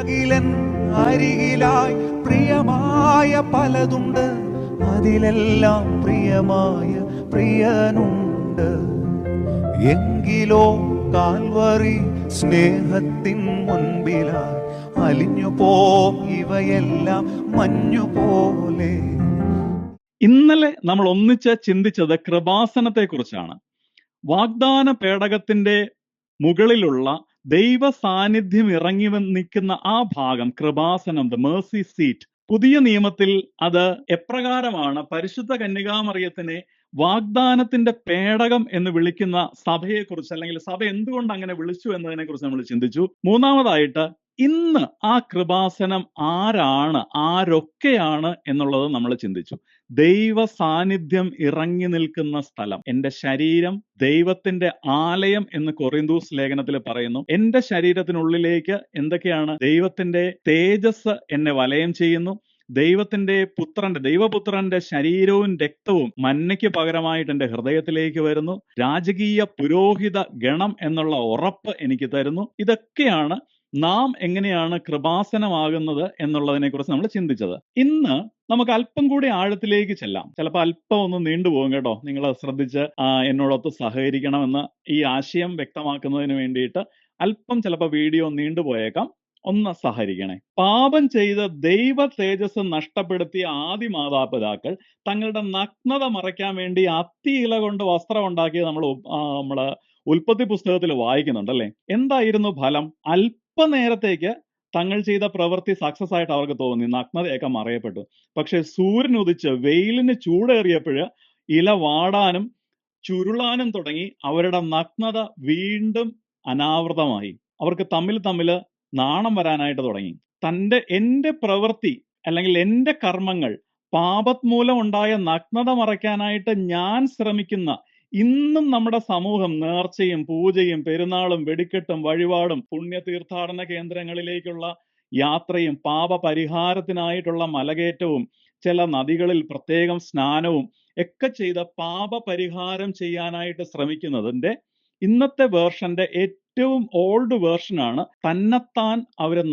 അഖിലൻ അരികിലായി പ്രിയമായ പലതുണ്ട്, അതിലെല്ലാം പ്രിയമായ പ്രിയനുണ്ട്. എങ്കിലോ കാൽവറി സ്നേഹത്തിൻ മുൻപിലായി അലിഞ്ഞു പോം ഇവയെല്ലാം മഞ്ഞുപോലെ. ഇന്നലെ നമ്മൾ ഒന്നിച്ച് ചിന്തിച്ചത് കൃപാസനത്തെ കുറിച്ചാണ്. വാഗ്ദാന പേടകത്തിന്റെ മുകളിലുള്ള ദൈവ സാന്നിധ്യം ഇറങ്ങി നിൽക്കുന്ന ആ ഭാഗം, കൃപാസനം, ദ മേഴ്സി സീറ്റ്. പുതിയ നിയമത്തിൽ അത് എപ്രകാരമാണ് പരിശുദ്ധ കന്യകാമറിയത്തിനെ വാഗ്ദാനത്തിന്റെ പേടകം എന്ന് വിളിക്കുന്ന സഭയെക്കുറിച്ച്, അല്ലെങ്കിൽ സഭ എന്തുകൊണ്ട് അങ്ങനെ വിളിച്ചു എന്നതിനെ കുറിച്ച് നമ്മൾ ചിന്തിച്ചു. മൂന്നാമതായിട്ട് ഇന്ന് ആ കൃപാസനം ആരാണ്, ആരൊക്കെയാണ് എന്നുള്ളത് നമ്മൾ ചിന്തിച്ചു. ദൈവ സാന്നിധ്യം ഇറങ്ങി നിൽക്കുന്ന സ്ഥലം. എന്റെ ശരീരം ദൈവത്തിന്റെ ആലയം എന്ന് കൊറിന്തോസ് ലേഖനത്തിൽ പറയുന്നു. എന്റെ ശരീരത്തിനുള്ളിലേക്ക് എന്തൊക്കെയാണ്? ദൈവത്തിന്റെ തേജസ് എന്നെ വലയം ചെയ്യുന്നു. ദൈവപുത്രന്റെ ശരീരവും രക്തവും മന്നയ്ക്ക് പകരമായിട്ട് എന്റെ ഹൃദയത്തിലേക്ക് വരുന്നു. രാജകീയ പുരോഹിത ഗണം എന്നുള്ള ഉറപ്പ് എനിക്ക് തരുന്നു. ഇതൊക്കെയാണ് നാം എങ്ങനെയാണ് കൃപാസനമാകുന്നത് എന്നുള്ളതിനെ കുറിച്ച് നമ്മൾ ചിന്തിച്ചത്. ഇന്ന് നമുക്ക് അല്പം കൂടി ആഴത്തിലേക്ക് ചെല്ലാം. ചിലപ്പോൾ അല്പം ഒന്ന് നീണ്ടുപോകും കേട്ടോ. നിങ്ങൾ ശ്രദ്ധിച്ച് എന്നോടൊത്ത് സഹകരിക്കണമെന്ന് ഈ ആശയം വ്യക്തമാക്കുന്നതിന് വേണ്ടിയിട്ട് അല്പം ചിലപ്പോൾ വീഡിയോ നീണ്ടുപോയേക്കാം. ഒന്ന് സഹകരിക്കണേ. പാപം ചെയ്ത് ദൈവ തേജസ് നഷ്ടപ്പെടുത്തിയ ആദി മാതാപിതാക്കൾ തങ്ങളുടെ നഗ്നത മറയ്ക്കാൻ വേണ്ടി അത്തിയില കൊണ്ട് വസ്ത്രം ഉണ്ടാക്കിയത് നമ്മള് ഉൽപ്പത്തി പുസ്തകത്തിൽ വായിക്കുന്നുണ്ടല്ലേ. എന്തായിരുന്നു ഫലം? അല്പനേരത്തേക്ക് തങ്ങൾ ചെയ്ത പ്രവൃത്തി സക്സസ് ആയിട്ട് അവർക്ക് തോന്നി, നഗ്നതയൊക്കെ മറയപ്പെട്ടു. പക്ഷെ സൂര്യൻ ഉദിച്ച് വെയിലിന് ചൂടേറിയപ്പോൾ ഇല വാടാനും ചുരുളാനും തുടങ്ങി. അവരുടെ നഗ്നത വീണ്ടും അനാവൃതമായി. അവർക്ക് തമ്മിൽ നാണം വരാനായിട്ട് തുടങ്ങി. എന്റെ പ്രവൃത്തി അല്ലെങ്കിൽ എന്റെ കർമ്മങ്ങൾ, പാപത് മൂലം ഉണ്ടായ നഗ്നത മറയ്ക്കാനായിട്ട് ഞാൻ ശ്രമിക്കുന്ന, ഇന്നും നമ്മുടെ സമൂഹം നേർച്ചയും പൂജയും പെരുന്നാളും വെടിക്കെട്ടും വഴിപാടും പുണ്യ തീർത്ഥാടന കേന്ദ്രങ്ങളിലേക്കുള്ള യാത്രയും പാപപരിഹാരത്തിനായിട്ടുള്ള മലകയറ്റവും ചില നദികളിൽ പ്രത്യേകം സ്നാനവും ഒക്കെ ചെയ്ത് പാപപരിഹാരം ചെയ്യാനായിട്ട് ശ്രമിക്കുന്നതിന്റെ ഇന്നത്തെ വേർഷന്റെ ഏറ്റവും ഓൾഡ് വേർഷനാണ് തന്നെത്താൻ അവര്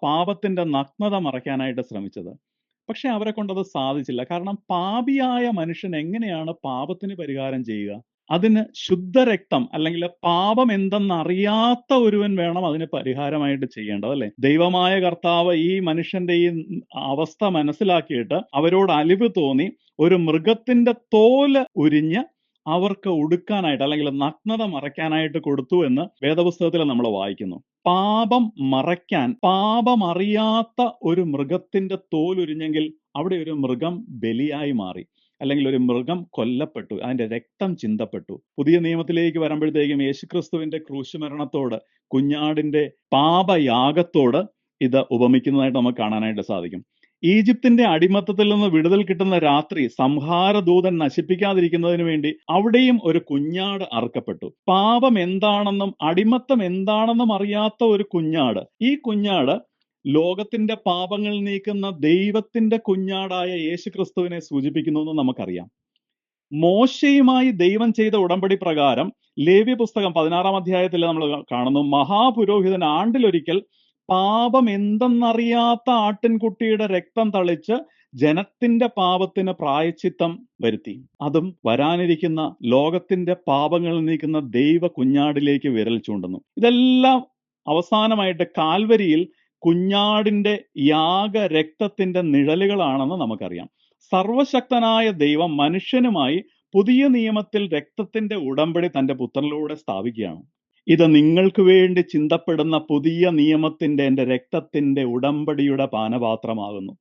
പാപത്തിന്റെ നഗ്നത മറയ്ക്കാനായിട്ട് ശ്രമിച്ചത്. പക്ഷെ അവരെ കൊണ്ടത് സാധിച്ചില്ല. കാരണം പാപിയായ മനുഷ്യൻ എങ്ങനെയാണ് പാപത്തിന് പരിഹാരം ചെയ്യുക? അതിന് ശുദ്ധരക്തം അല്ലെങ്കിൽ പാപം എന്തെന്നറിയാത്ത ഒരുവൻ വേണം അതിന് പരിഹാരമായിട്ട് ചെയ്യേണ്ടത്, അല്ലെ? ദൈവമായ കർത്താവ് ഈ മനുഷ്യന്റെ ഈ അവസ്ഥ മനസ്സിലാക്കിയിട്ട് അവരോട് അലിവ് തോന്നി ഒരു മൃഗത്തിന്റെ തോല് ഉരിഞ്ഞ് അവർക്ക് ഉടുക്കാനായിട്ട് അല്ലെങ്കിൽ നഗ്നത മറയ്ക്കാനായിട്ട് കൊടുത്തു എന്ന് വേദപുസ്തകത്തിൽ നമ്മൾ വായിക്കുന്നു. പാപം മറയ്ക്കാൻ പാപമറിയാത്ത ഒരു മൃഗത്തിന്റെ തോലുരിഞ്ഞെങ്കിൽ അവിടെ ഒരു മൃഗം ബലിയായി മാറി, അല്ലെങ്കിൽ ഒരു മൃഗം കൊല്ലപ്പെട്ടു, അതിന്റെ രക്തം ചിന്തപ്പെട്ടു. പുതിയ നിയമത്തിലേക്ക് വരുമ്പോഴത്തേക്കും യേശുക്രിസ്തുവിന്റെ ക്രൂശുമരണത്തോട്, കുഞ്ഞാടിന്റെ പാപയാഗത്തോട് ഇത് ഉപമിക്കുന്നതായിട്ട് നമുക്ക് കാണാനായിട്ട് സാധിക്കും. ഈജിപ്തിന്റെ അടിമത്തത്തിൽ നിന്ന് വിടുതൽ കിട്ടുന്ന രാത്രി സംഹാരദൂതൻ നശിപ്പിക്കാതിരിക്കുന്നതിന് വേണ്ടി അവിടെയും ഒരു കുഞ്ഞാട് അറുക്കപ്പെട്ടു. പാപം എന്താണെന്നും അടിമത്തം എന്താണെന്നും അറിയാത്ത ഒരു കുഞ്ഞാട്. ഈ കുഞ്ഞാട് ലോകത്തിന്റെ പാപങ്ങൾ നീക്കുന്ന ദൈവത്തിന്റെ കുഞ്ഞാടായ യേശുക്രിസ്തുവിനെ സൂചിപ്പിക്കുന്നു എന്ന് നമുക്കറിയാം. മോശയുമായി ദൈവം ചെയ്ത ഉടമ്പടി പ്രകാരം ലേവ്യ പുസ്തകം 16-ാം അധ്യായത്തിൽ നമ്മൾ കാണുന്നു, മഹാപുരോഹിതൻ ആണ്ടിലൊരിക്കൽ പാപം എന്തെന്നറിയാത്ത ആട്ടിൻകുട്ടിയുടെ രക്തം തളിച്ച് ജനത്തിന്റെ പാപത്തിന് പ്രായശ്ചിത്തം വരുത്തി. അതും വരാനിരിക്കുന്ന ലോകത്തിന്റെ പാപങ്ങൾ നീക്കുന്ന ദൈവ കുഞ്ഞാടിലേക്ക് വിരൽ ചൂണ്ടുന്നു. ഇതെല്ലാം അവസാനമായിട്ട് കാൽവരിയിൽ കുഞ്ഞാടിന്റെ യാഗ രക്തത്തിന്റെ നിഴലുകളാണെന്ന് നമുക്കറിയാം. സർവശക്തനായ ദൈവം മനുഷ്യനുമായി പുതിയ നിയമത്തിൽ രക്തത്തിന്റെ ഉടമ്പടി തന്റെ പുത്രനിലൂടെ സ്ഥാപിക്കുകയാണ്. ഇത് നിങ്ങൾക്ക് വേണ്ടി ചിന്തപ്പെടുന്ന പുതിയ നിയമത്തിന്റെ, എൻ്റെ രക്തത്തിന്റെ ഉടമ്പടിയുടെ പാനപാത്രമാകുന്നു.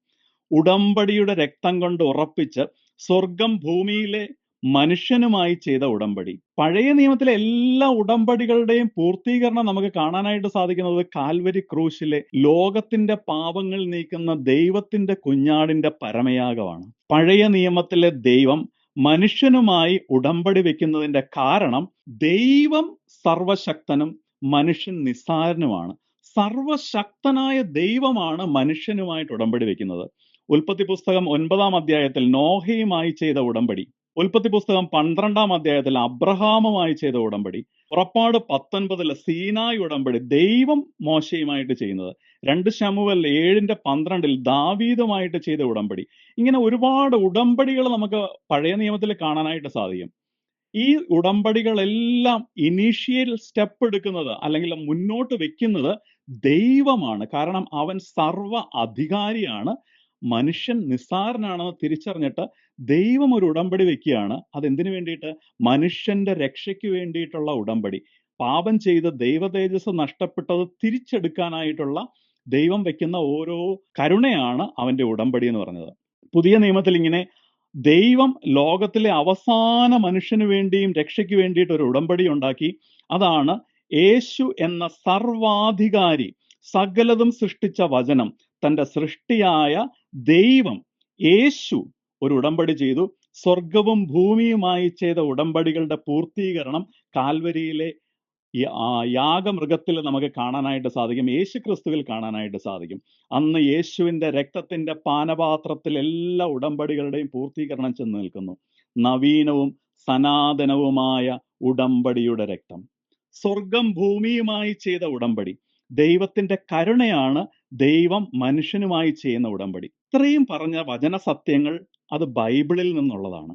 ഉടമ്പടിയുടെ രക്തം കൊണ്ട് ഉറപ്പിച്ച് സ്വർഗം ഭൂമിയിലെ മനുഷ്യനുമായി ചെയ്ത ഉടമ്പടി. പഴയ നിയമത്തിലെ എല്ലാ ഉടമ്പടികളുടെയും പൂർത്തീകരണം നമുക്ക് കാണാനായിട്ട് സാധിക്കുന്നത് കാൽവരി ക്രൂശിലെ ലോകത്തിന്റെ പാപങ്ങൾ നീക്കുന്ന ദൈവത്തിന്റെ കുഞ്ഞാടിന്റെ പരമയാഗമാണ്. പഴയ നിയമത്തിലെ ദൈവം മനുഷ്യനുമായി ഉടമ്പടി വെക്കുന്നതിന്റെ കാരണം ദൈവം സർവശക്തനും മനുഷ്യൻ നിസ്സാരനുമാണ്. സർവശക്തനായ ദൈവമാണ് മനുഷ്യനുമായിട്ട് ഉടമ്പടി വെക്കുന്നത്. ഉൽപ്പത്തി പുസ്തകം 9-ാം അധ്യായത്തിൽ നോഹയുമായി ചെയ്ത ഉടമ്പടി, ഉൽപ്പത്തി പുസ്തകം 12-ാം അധ്യായത്തിൽ അബ്രഹാമുമായി ചെയ്ത ഉടമ്പടി, പുറപ്പാട് 19 സീനായ് ഉടമ്പടി ദൈവം മോശയുമായിട്ട് ചെയ്യുന്നത്, 2 ശമൂവേൽ 7:12 ദാവീദുമായിട്ട് ചെയ്ത ഉടമ്പടി, ഇങ്ങനെ ഒരുപാട് ഉടമ്പടികൾ നമുക്ക് പഴയ നിയമത്തിൽ കാണാനായിട്ട് സാധിക്കും. ഈ ഉടമ്പടികളെല്ലാം ഇനീഷ്യൽ സ്റ്റെപ്പ് എടുക്കുന്നത് അല്ലെങ്കിൽ മുന്നോട്ട് വെക്കുന്നത് ദൈവമാണ്. കാരണം അവൻ സർവ അധികാരിയാണ്, മനുഷ്യൻ നിസ്സാരനാണെന്ന് തിരിച്ചറിഞ്ഞിട്ട് ദൈവം ഒരു ഉടമ്പടി വെക്കുകയാണ്. അതെന്തിനു വേണ്ടിയിട്ട്? മനുഷ്യന്റെ രക്ഷയ്ക്ക് വേണ്ടിയിട്ടുള്ള ഉടമ്പടി. പാപം ചെയ്ത് ദൈവ തേജസ് നഷ്ടപ്പെട്ടത് തിരിച്ചെടുക്കാനായിട്ടുള്ള ദൈവം വെക്കുന്ന ഓരോ കരുണയാണ് അവന്റെ ഉടമ്പടി എന്ന് പറഞ്ഞത്. പുതിയ നിയമത്തിൽ ഇങ്ങനെ ദൈവം ലോകത്തിലെ അവസാന മനുഷ്യന് വേണ്ടിയും രക്ഷയ്ക്ക് വേണ്ടിയിട്ട് ഒരു ഉടമ്പടി ഉണ്ടാക്കി. അതാണ് യേശു എന്ന സർവാധികാരി, സകലതും സൃഷ്ടിച്ച വചനം, തന്റെ സൃഷ്ടിയായ ദൈവം യേശു ഒരു ഉടമ്പടി ചെയ്തു. സ്വർഗവും ഭൂമിയുമായി ചെയ്ത ഉടമ്പടികളുടെ പൂർത്തീകരണം കാൽവരിയിലെ യാഗമൃഗത്തിൽ നമുക്ക് കാണാനായിട്ട് സാധിക്കും, യേശു ക്രിസ്തുവിൽ കാണാനായിട്ട് സാധിക്കും. അന്ന് യേശുവിന്റെ രക്തത്തിന്റെ പാനപാത്രത്തിൽ എല്ലാ ഉടമ്പടികളുടെയും പൂർത്തീകരണം ചെന്ന് നിൽക്കുന്നു. നവീനവും സനാതനവുമായ ഉടമ്പടിയുടെ രക്തം. സ്വർഗം ഭൂമിയുമായി ചെയ്ത ഉടമ്പടി, ദൈവത്തിന്റെ കരുണയാണ് ദൈവം മനുഷ്യനുമായി ചെയ്യുന്ന ഉടമ്പടി. ഇത്രയും പറഞ്ഞ വചന സത്യങ്ങൾ അത് ബൈബിളിൽ നിന്നുള്ളതാണ്.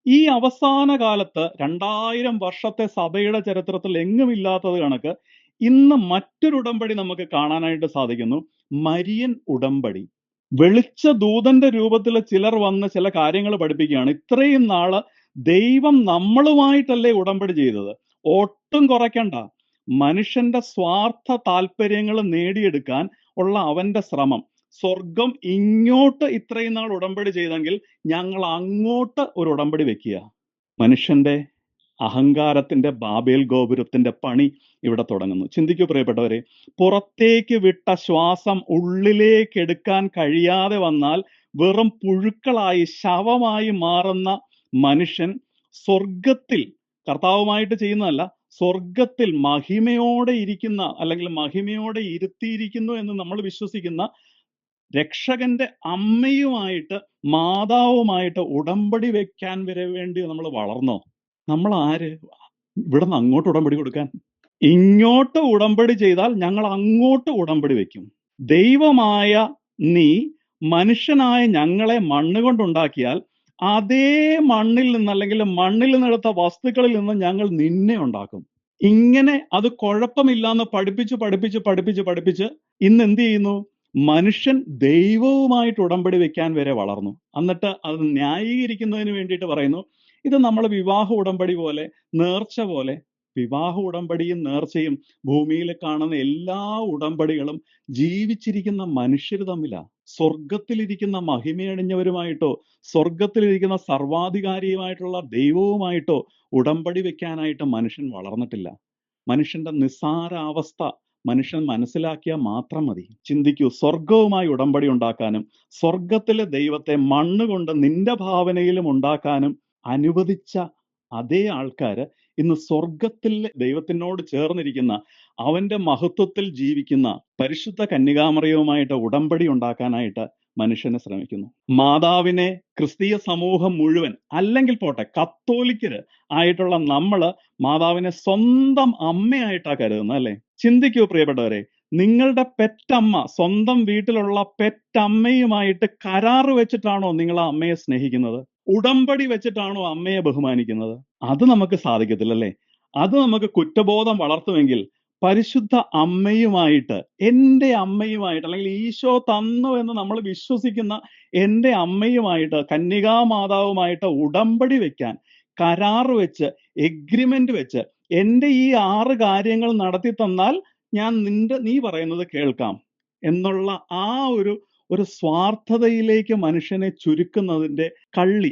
ഈ അവസാന കാലത്ത് 2000 വർഷത്തെ സഭയുടെ ചരിത്രത്തിൽ എങ്ങുമില്ലാത്തത് കണക്ക് ഇന്ന് മറ്റൊരു ഉടമ്പടി നമുക്ക് കാണാനായിട്ട് സാധിക്കുന്നു, മരിയൻ ഉടമ്പടി. വെളിച്ച ദൂതന്റെ രൂപത്തിൽ ചിലർ വന്ന് ചില കാര്യങ്ങൾ പഠിപ്പിക്കുകയാണ്. ഇത്രയും നാള് ദൈവം നമ്മളുമായിട്ടല്ലേ ഉടമ്പടി ചെയ്തത്? ഒട്ടും കുറയ്ക്കണ്ട. മനുഷ്യന്റെ സ്വാർത്ഥ താല്പര്യങ്ങൾ നേടിയെടുക്കാൻ ഉള്ള അവന്റെ ശ്രമം, സ്വർഗം ഇങ്ങോട്ട് ഇത്രയും നാൾ ഉടമ്പടി ചെയ്തെങ്കിൽ ഞങ്ങൾ അങ്ങോട്ട് ഒരു ഉടമ്പടി വെക്കുക. മനുഷ്യന്റെ അഹങ്കാരത്തിന്റെ ബാബേൽ ഗോപുരത്തിന്റെ പണി ഇവിടെ തുടങ്ങുന്നു. ചിന്തിക്കൂ പ്രിയപ്പെട്ടവരെ, പുറത്തേക്ക് വിട്ട ശ്വാസം ഉള്ളിലേക്ക് എടുക്കാൻ കഴിയാതെ വന്നാൽ വെറും പുഴുക്കളായി ശവമായി മാറുന്ന മനുഷ്യൻ സ്വർഗത്തിൽ, കർത്താവുമായിട്ട് ചെയ്യുന്നതല്ല, സ്വർഗത്തിൽ മഹിമയോടെ ഇരിക്കുന്ന അല്ലെങ്കിൽ മഹിമയോടെ ഇരുത്തിയിരിക്കുന്നു എന്ന് നമ്മൾ വിശ്വസിക്കുന്ന രക്ഷകന്റെ അമ്മയുമായിട്ട് മാതാവുമായിട്ട് ഉടമ്പടി വെക്കാൻ വരെ വേണ്ടി നമ്മൾ വളർന്നോ? നമ്മൾ ആര് ഇവിടെ നിന്ന് അങ്ങോട്ട് ഉടമ്പടി കൊടുക്കാൻ? ഇങ്ങോട്ട് ഉടമ്പടി ചെയ്താൽ ഞങ്ങൾ അങ്ങോട്ട് ഉടമ്പടി വെക്കും. ദൈവമായ നീ മനുഷ്യനായ ഞങ്ങളെ മണ്ണ് കൊണ്ടുണ്ടാക്കിയാൽ അതേ മണ്ണിൽ നിന്ന് അല്ലെങ്കിൽ മണ്ണിൽ നിന്നെടുത്ത വസ്തുക്കളിൽ നിന്ന് ഞങ്ങൾ നിന്നെ ഉണ്ടാക്കും. ഇങ്ങനെ അത് കുഴപ്പമില്ലാന്ന് പഠിപ്പിച്ച് ഇന്ന് എന്ത് ചെയ്യുന്നു? മനുഷ്യൻ ദൈവവുമായിട്ട് ഉടമ്പടി വെക്കാൻ വരെ വളർന്നു. എന്നിട്ട് അത് ന്യായീകരിക്കുന്നതിന് വേണ്ടിയിട്ട് പറയുന്നു, ഇത് നമ്മൾ വിവാഹ ഉടമ്പടി പോലെ, നേർച്ച പോലെ. വിവാഹ ഉടമ്പടിയും നേർച്ചയും ഭൂമിയിൽ കാണുന്ന എല്ലാ ഉടമ്പടികളും ജീവിച്ചിരിക്കുന്ന മനുഷ്യർ തമ്മിലാ. സ്വർഗത്തിലിരിക്കുന്ന മഹിമയണിഞ്ഞവരുമായിട്ടോ സ്വർഗത്തിലിരിക്കുന്ന സർവാധികാരിയുമായിട്ടുള്ള ദൈവവുമായിട്ടോ ഉടമ്പടി വെക്കാനായിട്ട് മനുഷ്യൻ വളർന്നിട്ടില്ല. മനുഷ്യന്റെ നിസ്സാരാവസ്ഥ മനുഷ്യൻ മനസ്സിലാക്കിയാൽ മാത്രം മതി. ചിന്തിക്കൂ, സ്വർഗവുമായി ഉടമ്പടി ഉണ്ടാക്കാനും സ്വർഗത്തിലെ ദൈവത്തെ മണ്ണുകൊണ്ട് നിന്റെ ഭാവനയിലും ഉണ്ടാക്കാനും അനുവദിച്ച അതേ ആൾക്കാര് ഇന്ന് സ്വർഗത്തിൽ ദൈവത്തിനോട് ചേർന്നിരിക്കുന്ന, അവന്റെ മഹത്വത്തിൽ ജീവിക്കുന്ന പരിശുദ്ധ കന്യകാമറിയവുമായിട്ട് ഉടമ്പടി ഉണ്ടാക്കാനായിട്ട് മനുഷ്യനെ ശ്രമിക്കുന്നു. മാതാവിനെ ക്രിസ്തീയ സമൂഹം മുഴുവൻ, അല്ലെങ്കിൽ പോട്ടെ കത്തോലിക്കര് ആയിട്ടുള്ള നമ്മള് മാതാവിനെ സ്വന്തം അമ്മയായിട്ടാ കരുതുന്നത്, അല്ലെ? ചിന്തിക്കൂ പ്രിയപ്പെട്ടവരെ, നിങ്ങളുടെ പെറ്റമ്മ, സ്വന്തം വീട്ടിലുള്ള പെറ്റമ്മയുമായിട്ട് കരാറ് വെച്ചിട്ടാണോ നിങ്ങൾ ആ അമ്മയെ സ്നേഹിക്കുന്നത്? ഉടമ്പടി വെച്ചിട്ടാണോ അമ്മയെ ബഹുമാനിക്കുന്നത്? അത് നമുക്ക് സാധിക്കത്തില്ലല്ലേ? അത് നമുക്ക് കുറ്റബോധം വളർത്തുമെങ്കിൽ പരിശുദ്ധ അമ്മയുമായിട്ട്, എൻ്റെ അമ്മയുമായിട്ട്, അല്ലെങ്കിൽ ഈശോ തന്നു എന്ന് നമ്മൾ വിശ്വസിക്കുന്ന എൻ്റെ അമ്മയുമായിട്ട്, കന്യകാമാതാവുമായിട്ട് ഉടമ്പടി വെക്കാൻ, കരാറ് വെച്ച്, എഗ്രിമെന്റ് വെച്ച്, എൻ്റെ ഈ 6 കാര്യങ്ങൾ നടത്തി തന്നാൽ ഞാൻ നീ പറയുന്നത് കേൾക്കാം എന്നുള്ള ആ ഒരു സ്വാർത്ഥതയിലേക്ക് മനുഷ്യനെ ചുരുക്കുന്നതിന്റെ കള്ളി,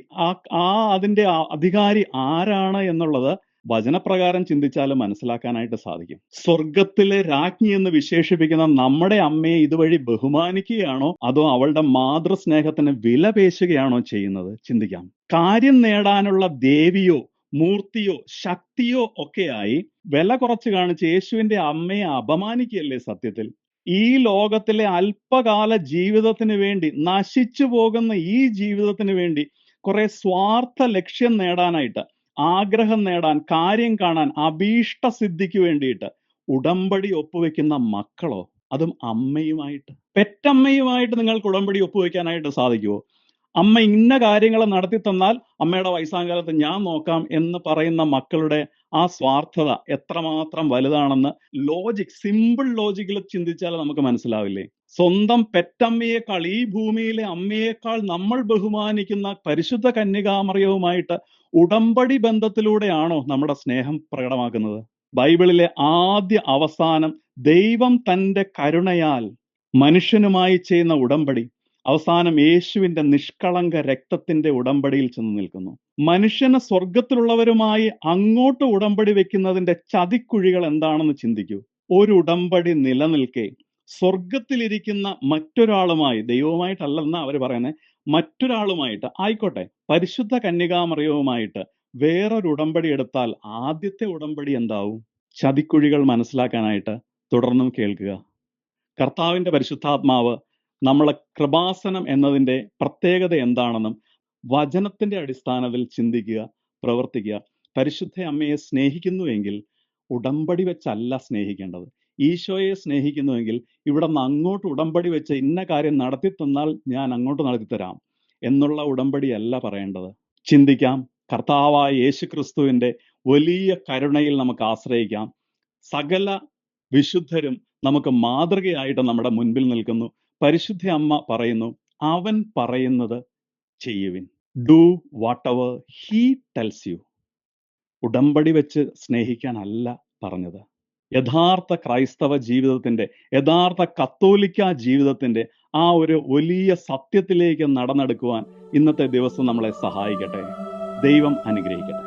അതിന്റെ അധികാരി ആരാണ് എന്നുള്ളത് വചനപ്രകാരം ചിന്തിച്ചാലും മനസ്സിലാക്കാനായിട്ട് സാധിക്കും. സ്വർഗത്തിലെ രാജ്ഞി എന്ന് വിശേഷിപ്പിക്കുന്ന നമ്മുടെ അമ്മയെ ഇതുവഴി ബഹുമാനിക്കുകയാണോ അതോ അവളുടെ മാതൃസ്നേഹത്തിന് വില പേശുകയാണോ ചെയ്യുന്നത്? ചിന്തിക്കാം. കാര്യം നേടാനുള്ള ദേവിയോ മൂർത്തിയോ ശക്തിയോ ഒക്കെയായി വില കുറച്ച് കാണിച്ച് യേശുവിന്റെ അമ്മയെ അപമാനിക്കുകയല്ലേ സത്യത്തിൽ? ഈ ലോകത്തിലെ അല്പകാല ജീവിതത്തിന് വേണ്ടി, നശിച്ചു പോകുന്ന ഈ ജീവിതത്തിന് വേണ്ടി കുറെ സ്വാർത്ഥ ലക്ഷ്യം നേടാനായിട്ട്, ആഗ്രഹം നേടാൻ, കാര്യം കാണാൻ, അഭീഷ്ട സിദ്ധിക്ക് വേണ്ടിയിട്ട് ഉടമ്പടി ഒപ്പുവെക്കുന്ന മക്കളോ, അതും അമ്മയുമായിട്ട്. പെറ്റമ്മയുമായിട്ട് നിങ്ങൾക്ക് ഉടമ്പടി ഒപ്പുവെക്കാനായിട്ട് സാധിക്കുമോ? അമ്മ ഇന്ന കാര്യങ്ങൾ നടത്തി തന്നാൽ അമ്മയുടെ വയസ്സാങ്കാലത്ത് ഞാൻ നോക്കാം എന്ന് പറയുന്ന മക്കളുടെ ആ സ്വാർത്ഥത എത്രമാത്രം വലുതാണെന്ന് സിമ്പിൾ ലോജിക്കിൽ ചിന്തിച്ചാൽ നമുക്ക് മനസ്സിലാവില്ലേ? സ്വന്തം പെറ്റമ്മയേക്കാൾ, ഈ ഭൂമിയിലെ അമ്മയേക്കാൾ നമ്മൾ ബഹുമാനിക്കുന്ന പരിശുദ്ധ കന്യകാമറിയവുമായിട്ട് ഉടമ്പടി ബന്ധത്തിലൂടെയാണോ നമ്മുടെ സ്നേഹം പ്രകടമാക്കുന്നത്? ബൈബിളിലെ ആദ്യ അവസാനം ദൈവം തന്റെ കരുണയാൽ മനുഷ്യനുമായി ചെയ്യുന്ന ഉടമ്പടി അവസാനം യേശുവിന്റെ നിഷ്കളങ്ക രക്തത്തിന്റെ ഉടമ്പടിയിൽ ചെന്ന് നിൽക്കുന്നു. മനുഷ്യന് സ്വർഗത്തിലുള്ളവരുമായി അങ്ങോട്ട് ഉടമ്പടി വെക്കുന്നതിന്റെ ചതിക്കുഴികൾ എന്താണെന്ന് ചിന്തിക്കൂ. ഒരു ഉടമ്പടി നിലനിൽക്കെ സ്വർഗത്തിലിരിക്കുന്ന മറ്റൊരാളുമായി, ദൈവവുമായിട്ടല്ലെന്നാ അവർ പറയുന്നത്, മറ്റൊരാളുമായിട്ട് ആയിക്കോട്ടെ, പരിശുദ്ധ കന്യകാമറിയവുമായിട്ട് വേറൊരു ഉടമ്പടി എടുത്താൽ ആദ്യത്തെ ഉടമ്പടി എന്താവും? ചതിക്കുഴികൾ മനസ്സിലാക്കാനായിട്ട് തുടർന്നും കേൾക്കുക. കർത്താവിന്റെ പരിശുദ്ധാത്മാവ് നമ്മളെ കൃപാസനം എന്നതിന്റെ പ്രത്യേകത എന്താണെന്നും വചനത്തിന്റെ അടിസ്ഥാനത്തിൽ ചിന്തിക്കുക, പ്രവർത്തിക്കുക. പരിശുദ്ധ അമ്മയെ സ്നേഹിക്കുന്നുവെങ്കിൽ ഉടമ്പടി വെച്ചല്ല സ്നേഹിക്കേണ്ടത്. ഈശോയെ സ്നേഹിക്കുന്നുവെങ്കിൽ ഇവിടെ നിന്ന് അങ്ങോട്ട് ഉടമ്പടി വെച്ച് ഇന്ന കാര്യം നടത്തി തന്നാൽ ഞാൻ അങ്ങോട്ട് നടത്തിത്തരാം എന്നുള്ള ഉടമ്പടിയല്ല പറയേണ്ടത്. ചിന്തിക്കാം. കർത്താവായ യേശു ക്രിസ്തുവിന്റെ വലിയ കരുണയിൽ നമുക്ക് ആശ്രയിക്കാം. സകല വിശുദ്ധരും നമുക്ക് മാതൃകയായിട്ട് നമ്മുടെ മുൻപിൽ നിൽക്കുന്നു. പരിശുദ്ധ അമ്മ പറയുന്നു, അവൻ പറയുന്നത് ചെയ്യുവിൻ. Do what ever he tells U. ഉടമ്പടി വെച്ച് സ്നേഹിക്കാനല്ല പറഞ്ഞത്. യഥാർത്ഥ ക്രൈസ്തവ ജീവിതത്തിന്റെ, യഥാർത്ഥ കത്തോലിക്ക ജീവിതത്തിന്റെ ആ ഒരു വലിയ സത്യത്തിലേക്ക് നടന്നെടുക്കുവാൻ ഇന്നത്തെ ദിവസം നമ്മളെ സഹായിക്കട്ടെ. ദൈവം അനുഗ്രഹിക്കട്ടെ.